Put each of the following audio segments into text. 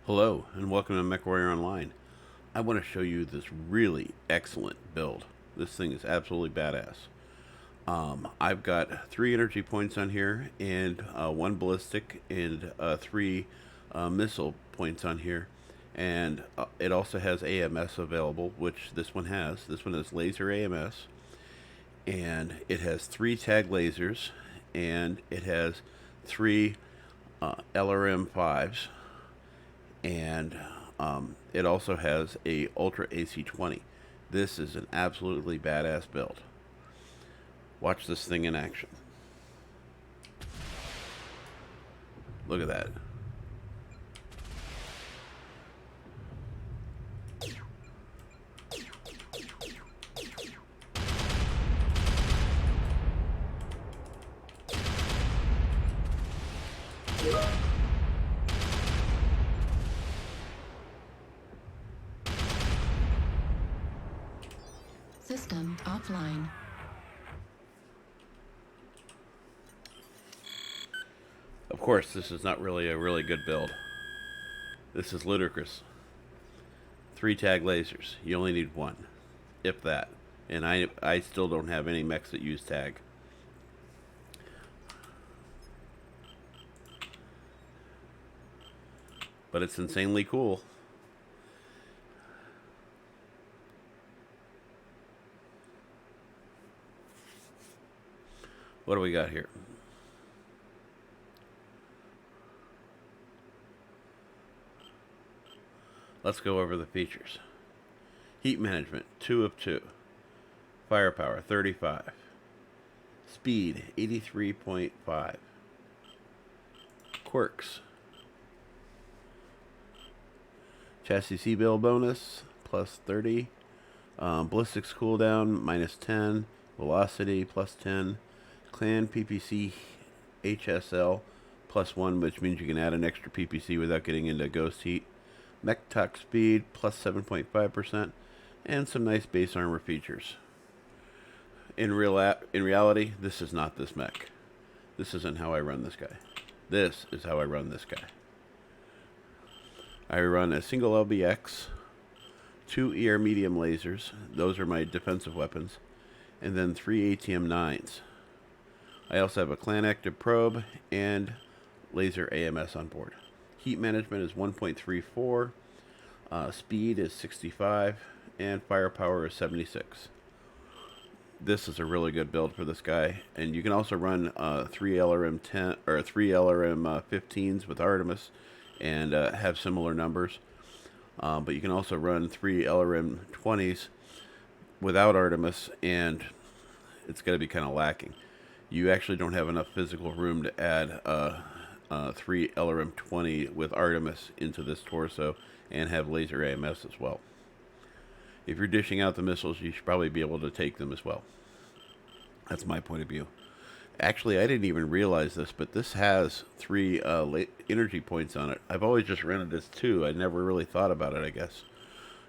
Hello and welcome to Mechwarrior Online. I want to show you this really excellent build. This thing is absolutely badass. I've got 3 energy points on here and 1 ballistic and 3 missile points on here. And it also has AMS available, which this one has. This one is laser AMS. And it has 3 tag lasers. And it has 3 LRM5s. And it also has a Ultra AC-20. This is an absolutely badass build. Watch this thing in action. Look at that. System offline. Of course, this is not really a really good build. This is ludicrous. 3 tag lasers. You only need 1, if that. And I still don't have any mechs that use tag. But it's insanely cool. What do we got here? Let's go over the features. Heat management, 2 of 2. Firepower, 35. Speed, 83.5. Quirks. Chassis C-build bonus, plus 30. Ballistics cooldown, minus 10. Velocity, plus 10. Clan PPC HSL, plus 1, which means you can add an extra PPC without getting into ghost heat. Mech talk speed, plus 7.5%. And some nice base armor features. In reality, this is not this mech. This isn't how I run this guy. This is how I run this guy. I run a single LBX, 2 ER medium lasers, those are my defensive weapons, and then 3 ATM-9s. I also have a clan active probe and laser AMS on board. Heat management is 1.34, speed is 65, and firepower is 76. This is a really good build for this guy, and you can also run 3 LRM-10 or 3 LRM-15s with Artemis, and have similar numbers. But you can also run 3 LRM-20s without Artemis, and it's going to be kind of lacking. You actually don't have enough physical room to add 3 LRM-20 with Artemis into this torso and have laser AMS as well. If you're dishing out the missiles, you should probably be able to take them as well. That's my point of view. Actually, I didn't even realize this, but this has 3 energy points on it. I've always just rented this 2. I never really thought about it, I guess.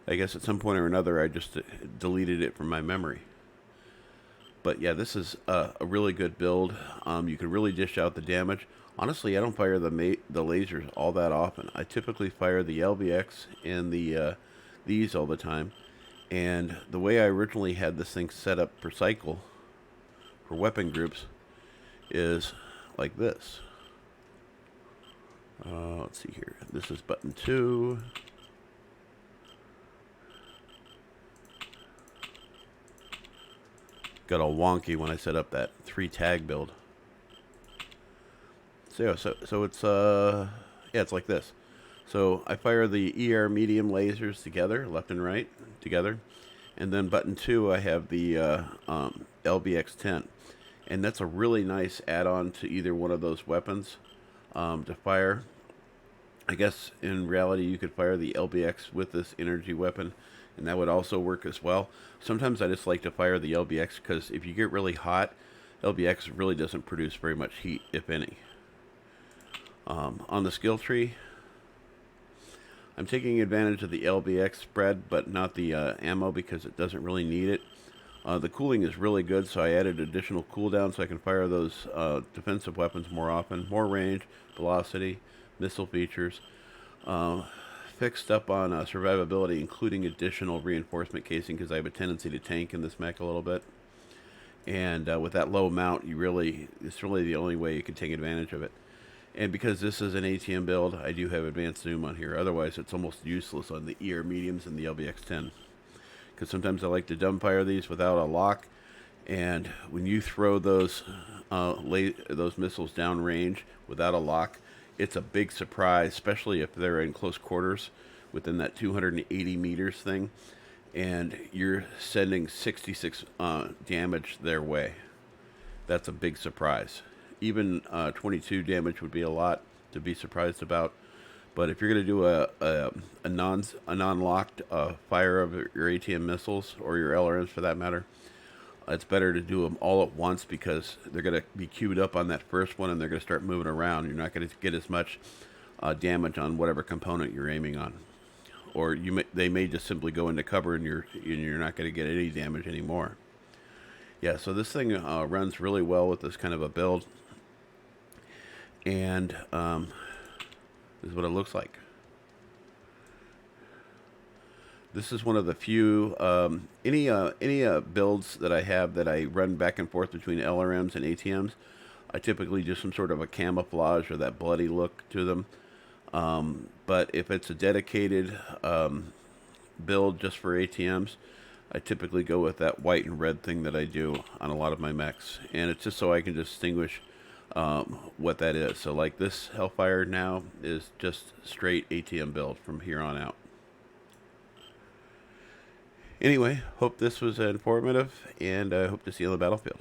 I guess at some point or another, I just deleted it from my memory. But yeah, this is a really good build. You can really dish out the damage. Honestly, I don't fire the lasers all that often. I typically fire the LBX and these all the time. And the way I originally had this thing set up per cycle for weapon groups is like this. Let's see here. This is button 2. Got all wonky when I set up that 3 tag build. So it's yeah, it's like this. So I fire the ER medium lasers together, left and right together, and then button 2 I have the LBX-10, and that's a really nice add-on to either one of those weapons to fire. I guess in reality you could fire the LBX with this energy weapon, and that would also work as well. Sometimes I just like to fire the LBX because if you get really hot, LBX really doesn't produce very much heat, if any. On the skill tree, I'm taking advantage of the LBX spread, but not the ammo because it doesn't really need it. The cooling is really good, so I added additional cooldown so I can fire those defensive weapons more often. More range, velocity, missile features. fixed up on survivability, including additional reinforcement casing, because I have a tendency to tank in this mech a little bit. And with that low mount, it's really the only way you can take advantage of it. And because this is an ATM build, I do have advanced zoom on here. Otherwise, it's almost useless on the ER mediums and the LBX-10. Because sometimes I like to dumbfire these without a lock. And when you throw those missiles downrange without a lock, it's a big surprise, especially if they're in close quarters within that 280 meters thing. And you're sending 66 damage their way. That's a big surprise. Even 22 damage would be a lot to be surprised about. But if you're going to do a non-locked fire of your ATM missiles, or your LRMs for that matter, it's better to do them all at once, because they're going to be queued up on that first one and they're going to start moving around. You're not going to get as much damage on whatever component you're aiming on. Or they may just simply go into cover and you're not going to get any damage anymore. Yeah, so this thing runs really well with this kind of a build. And this is what it looks like. This is one of the few any builds that I have that I run back and forth between LRMs and ATMs. I typically do some sort of a camouflage or that bloody look to them. But if it's a dedicated build just for ATMs, I typically go with that white and red thing that I do on a lot of my mechs. And it's just so I can distinguish what that is. So like this Hellfire now is just straight ATM build from here on out. Anyway, hope this was informative, and I hope to see you on the battlefield.